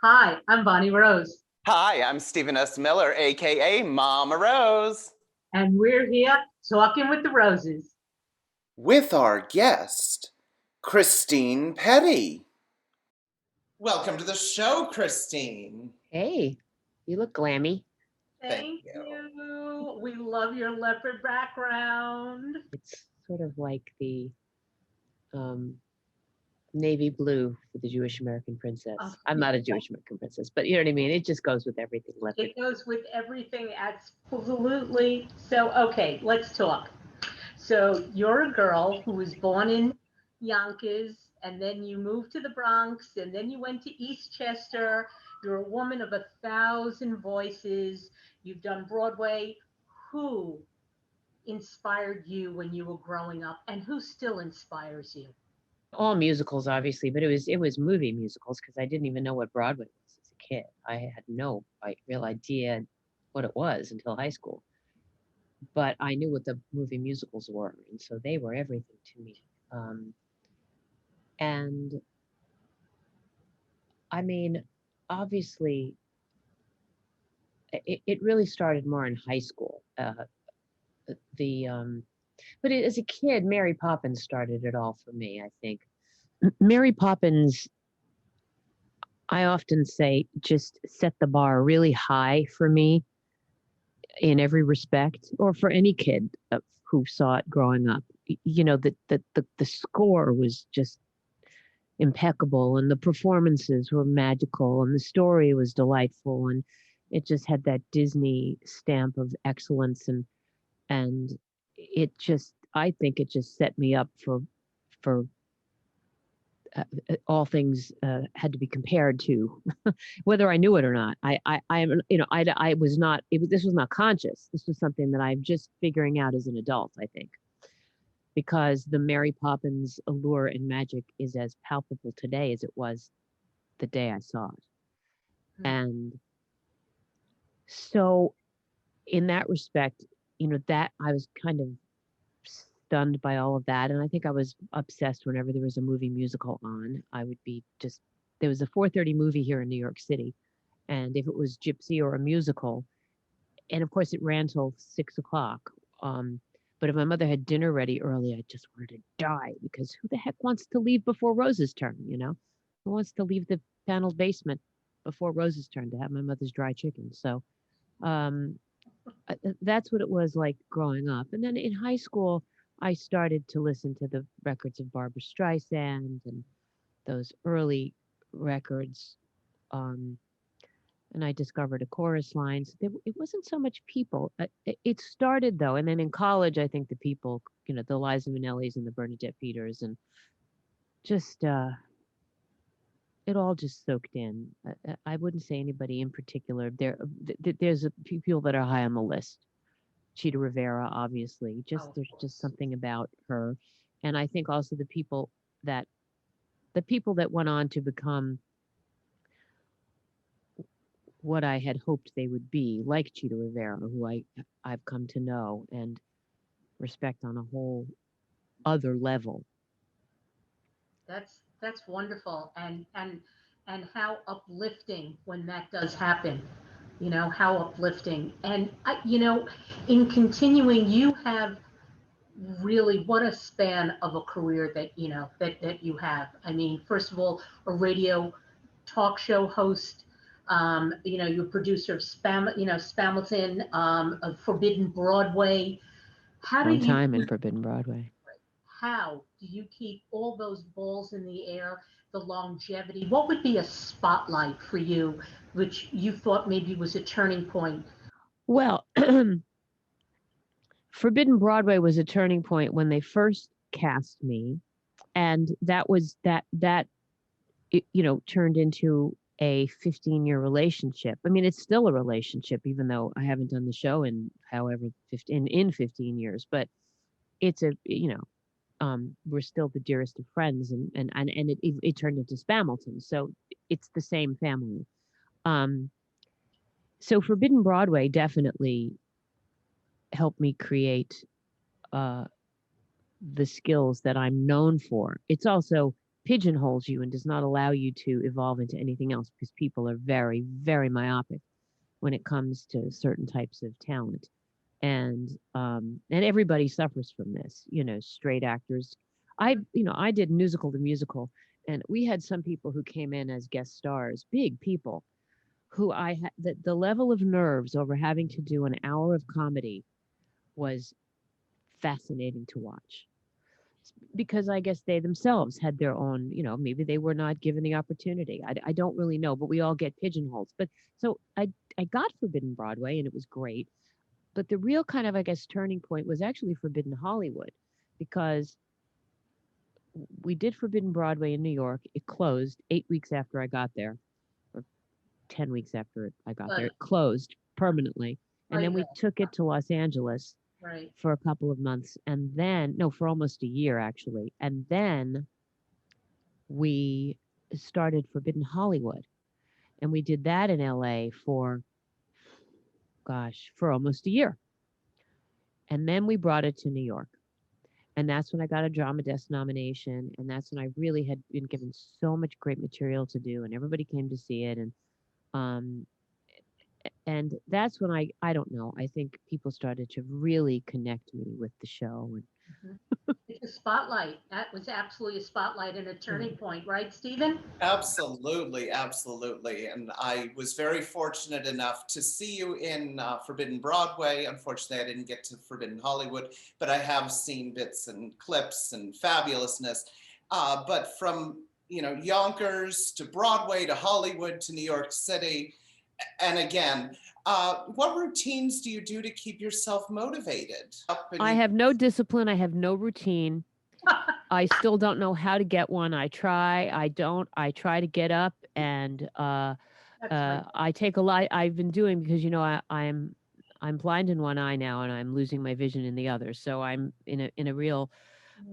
Hi, I'm Bonnie Rose. Hi, I'm Stephen S. Miller, aka Mama Rose. And we're here talking with the Roses. With our guest, Christine Pedi. Welcome to the show, Christine. Hey, you look glammy. Thank you. We love your leopard background. It's sort of like the navy blue for the Jewish American princess. I'm not a Jewish American princess, but you know what I mean? It just goes with everything. Leopard. It goes with everything, absolutely. So, okay, let's talk. So you're a girl who was born in Yonkers, and then you moved to the Bronx, and then you went to Eastchester. You're a woman of 1,000 voices. You've done Broadway. Who inspired you when you were growing up, and who still inspires you? All musicals, obviously, but it was movie musicals because I didn't even know what Broadway was as a kid. I had no real idea what it was until high school. But I knew what the movie musicals were, and so they were everything to me. And I mean, obviously, it really started more in high school. But as a kid, Mary Poppins started it all for me, I think. Mary Poppins, I often say, just set the bar really high for me in every respect, or for any kid who saw it growing up. You know, the score was just impeccable, and the performances were magical, and the story was delightful, and it just had that Disney stamp of excellence, and it just, I think it just set me up for all things had to be compared to, whether I knew it or not. I was not. This was not conscious. This was something that I'm just figuring out as an adult, I think, because the Mary Poppins allure and magic is as palpable today as it was the day I saw it. Mm-hmm. And so, in that respect, that I was kind of stunned by all of that, and I think I was obsessed whenever there was a movie musical on. I would be just, there was a 4:30 movie here in New York City, and if it was Gypsy or a musical, and of course it ran till 6:00, but if my mother had dinner ready early, I just wanted to die, because who the heck wants to leave before Rose's turn? Who wants to leave the paneled basement before Rose's turn to have my mother's dry chicken? So that's what it was like growing up. And then in high school, I started to listen to the records of Barbra Streisand and those early records. And I discovered a chorus line. So it wasn't so much people. It started, though. And then in college, I think the people, the Liza Minnellis and the Bernadette Peters, and just, it all just soaked in. I wouldn't say anybody in particular. There's a few people that are high on the list. Chita Rivera, obviously. There's just something about her, and I think also the people that went on to become what I had hoped they would be, like Chita Rivera, who I've come to know and respect on a whole other level. That's wonderful, and how uplifting when that does happen. How uplifting. And in continuing, you have really, what a span of a career that you have. I mean, first of all, a radio talk show host. You're producer of Spamilton, of Forbidden Broadway. Long time in Forbidden Broadway. How do you keep all those balls in the air, the longevity? What would be a spotlight for you, which you thought maybe was a turning point? Well, Forbidden Broadway was a turning point when they first cast me, and that was that turned into a 15-year relationship. I mean, it's still a relationship, even though I haven't done the show in 15 years, but it's we're still the dearest of friends, and it turned into Spamilton, so it's the same family. So Forbidden Broadway definitely helped me create the skills that I'm known for. It's also pigeonholes you and does not allow you to evolve into anything else, because people are very, very myopic when it comes to certain types of talent. And everybody suffers from this, straight actors. I did musical to musical, and we had some people who came in as guest stars, big people, who I had the level of nerves over having to do an hour of comedy was fascinating to watch, because I guess they themselves had their own, maybe they were not given the opportunity. I don't really know, but we all get pigeonholes. But so I got Forbidden Broadway, and it was great. But the real kind of, I guess, turning point was actually Forbidden Hollywood, because we did Forbidden Broadway in New York. It closed 8 weeks after I got there, or 10 weeks after I got there. It closed permanently. And then we took it to Los Angeles for a couple of months, and then, no, for almost a year, actually. And then we started Forbidden Hollywood, and we did that in LA for almost a year. And then we brought it to New York. And that's when I got a Drama Desk nomination. And that's when I really had been given so much great material to do, and everybody came to see it. And that's when I don't know, I think people started to really connect me with the show. And It's a spotlight. That was absolutely a spotlight and a turning point, right, Stephen? Absolutely, absolutely. And I was very fortunate enough to see you in Forbidden Broadway. Unfortunately, I didn't get to Forbidden Hollywood, but I have seen bits and clips and fabulousness. But from, Yonkers to Broadway to Hollywood to New York City, and again, what routines do you do to keep yourself motivated? I have no discipline. I have no routine. I still don't know how to get one. I try. I don't. I try to get up, and I take a lot. I've been doing, because I'm blind in one eye now, and I'm losing my vision in the other. So I'm in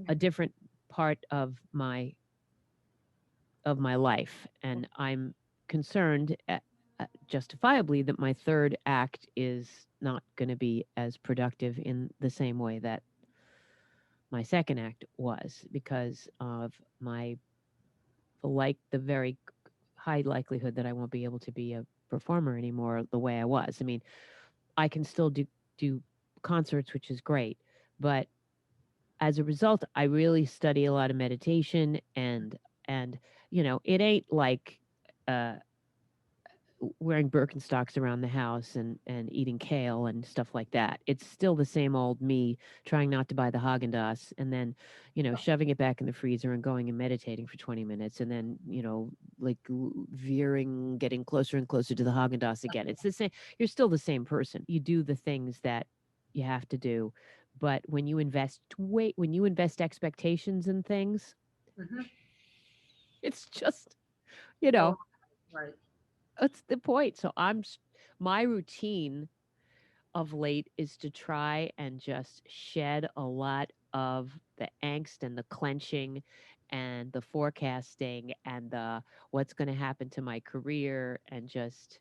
a different part of my life, and I'm concerned, justifiably, that my third act is not going to be as productive in the same way that my second act was, because of the very high likelihood that I won't be able to be a performer anymore the way I was. I mean, I can still do concerts, which is great, but as a result, I really study a lot of meditation, and it ain't like wearing Birkenstocks around the house and eating kale and stuff like that. It's still the same old me trying not to buy the Haagen-Dazs, and then, shoving it back in the freezer and going and meditating for 20 minutes, and then, veering, getting closer and closer to the Haagen-Dazs again. It's the same. You're still the same person. You do the things that you have to do. But when you invest expectations in things, it's just, Right. that's the point. So my routine of late is to try and just shed a lot of the angst and the clenching and the forecasting and the what's going to happen to my career, and just,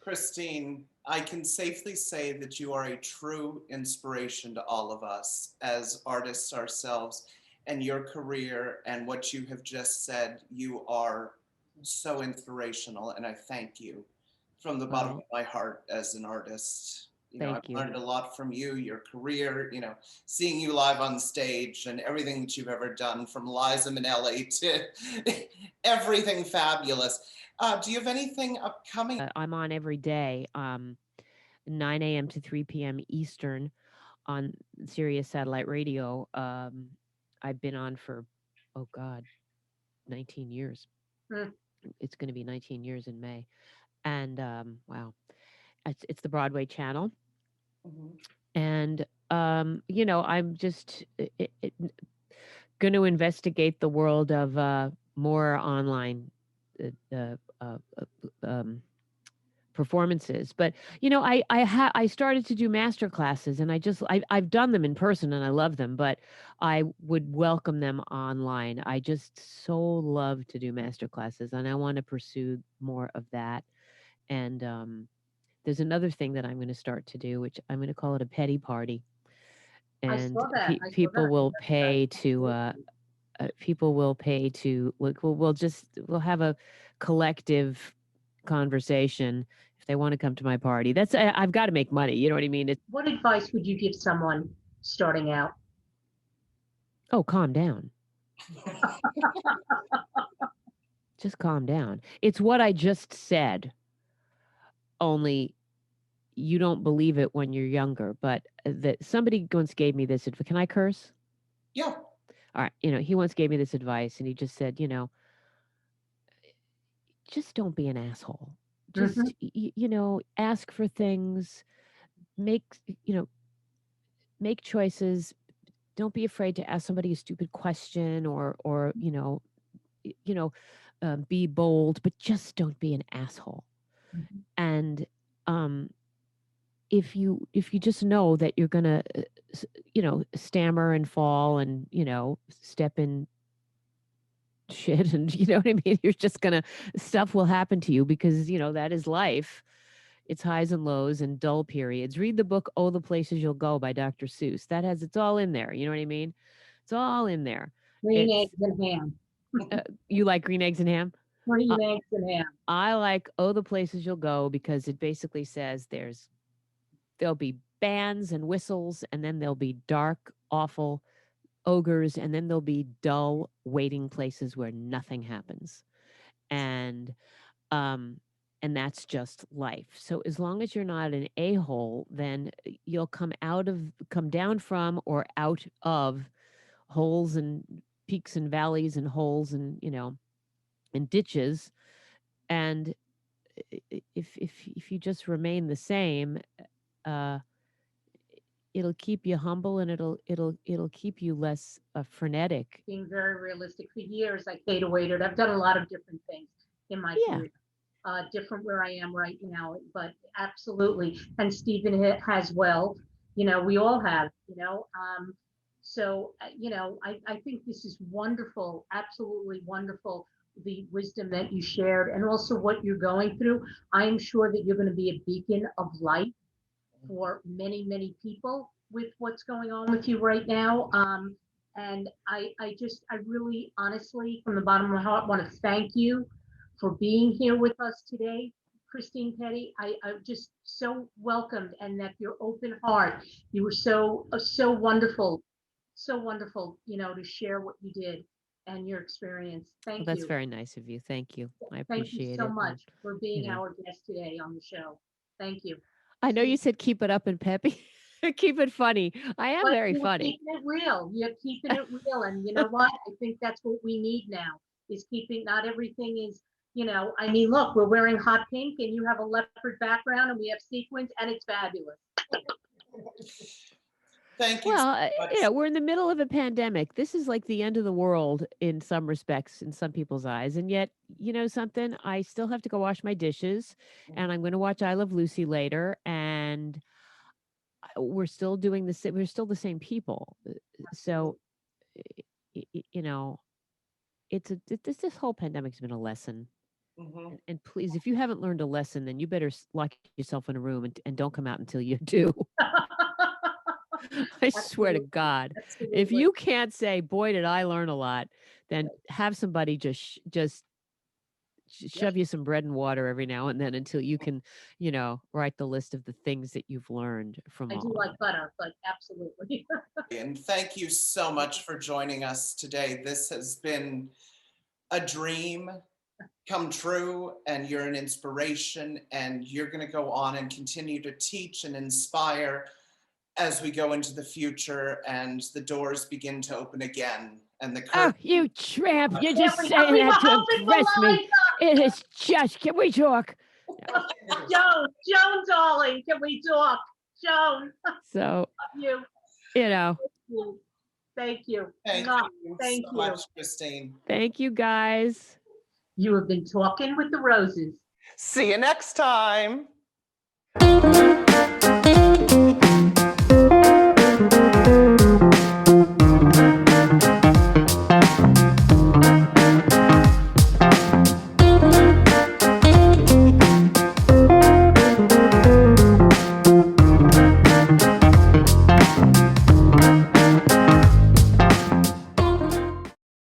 Christine, I can safely say that you are a true inspiration to all of us as artists ourselves, and your career and what you have just said. You are so inspirational, and I thank you from the bottom of my heart as an artist. I've learned a lot from you, your career, seeing you live on stage and everything that you've ever done, from Liza Minnelli to everything fabulous. Do you have anything upcoming? I'm on every day, 9 a.m. to 3 p.m. Eastern on Sirius Satellite Radio. I've been on for, 19 years. It's going to be 19 years in May. And wow, it's the Broadway channel. And, I'm just going to investigate the world of more online performances. But I started to do master classes, and I've done them in person, and I love them, but I would welcome them online. I just so love to do master classes, and I want to pursue more of that. And there's another thing that I'm going to start to do, which I'm going to call it a petty party. And people will pay to people will pay to, we'll have a collective conversation if they want to come to my party. I've got to make money. You know what I mean? What advice would you give someone starting out? Oh, calm down. Just calm down. It's what I just said, only you don't believe it when you're younger. But that somebody once gave me this advice. Can I curse? Yeah. All right. He once gave me this advice, and he just said, just don't be an asshole. Just, ask for things, make choices. Don't be afraid to ask somebody a stupid question or be bold, but just don't be an asshole. Mm-hmm. And if you just know that you're gonna stammer and fall and step in shit, and you know what I mean, you're just gonna, stuff will happen to you, because that is life. It's highs and lows and dull periods. Read the book "Oh, the Places You'll Go" by Dr. Seuss. It's all in there. You know what I mean? It's all in there. Green eggs and ham. You like green eggs and ham? Green eggs and ham. I like "Oh, the Places You'll Go" because it basically says there'll be bands and whistles, and then there'll be dark, awful ogres, and then there'll be dull, waiting places where nothing happens. And that's just life. So as long as you're not an a-hole, then you'll come down from or out of holes and peaks and valleys and holes and and ditches. And if you just remain the same, it'll keep you humble, and it'll keep you less frenetic. Being very realistic. For years, I paid a waiter. I've done a lot of different things in my career. Different where I am right now, but absolutely. And Stephen has, well, we all have, so, I think this is wonderful, absolutely wonderful, the wisdom that you shared, and also what you're going through. I am sure that you're going to be a beacon of light for many, many people with what's going on with you right now. And I really, honestly, from the bottom of my heart, want to thank you for being here with us today, Christine Pedi. I'm just so welcomed, and that your open heart, you were so wonderful, to share what you did and your experience. Thank you. That's very nice of you. Thank you. I appreciate it. Thank you so much for being our guest today on the show. Thank you. I know you said keep it up and peppy. Keep it funny. I am very funny. Keeping it real. You're keeping it real. And you know what? I think that's what we need now, is keeping, not everything is, look, we're wearing hot pink and you have a leopard background and we have sequins and it's fabulous. Thank you. Well, we're in the middle of a pandemic. This is like the end of the world in some respects, in some people's eyes. And yet, something, I still have to go wash my dishes, and I'm going to watch I Love Lucy later. And we're still doing this. We're still the same people. So, this whole pandemic's been a lesson. Mm-hmm. And please, if you haven't learned a lesson, then you better lock yourself in a room and don't come out until you do. I swear to God, if you can't say, boy, did I learn a lot, then have somebody just shove you some bread and water every now and then until you can, write the list of the things that you've learned from all. I do like butter, but absolutely. And thank you so much for joining us today. This has been a dream come true, and you're an inspiration, and you're going to go on and continue to teach and inspire as we go into the future and the doors begin to open again. And the Oh, you tramp! You're just saying that to impress me. It is just. Can we talk? Joan, darling, can we talk? Joan. So, you. Thank you. Thank you so much, Christine. Thank you, guys. You have been talking with the Roses. See you next time.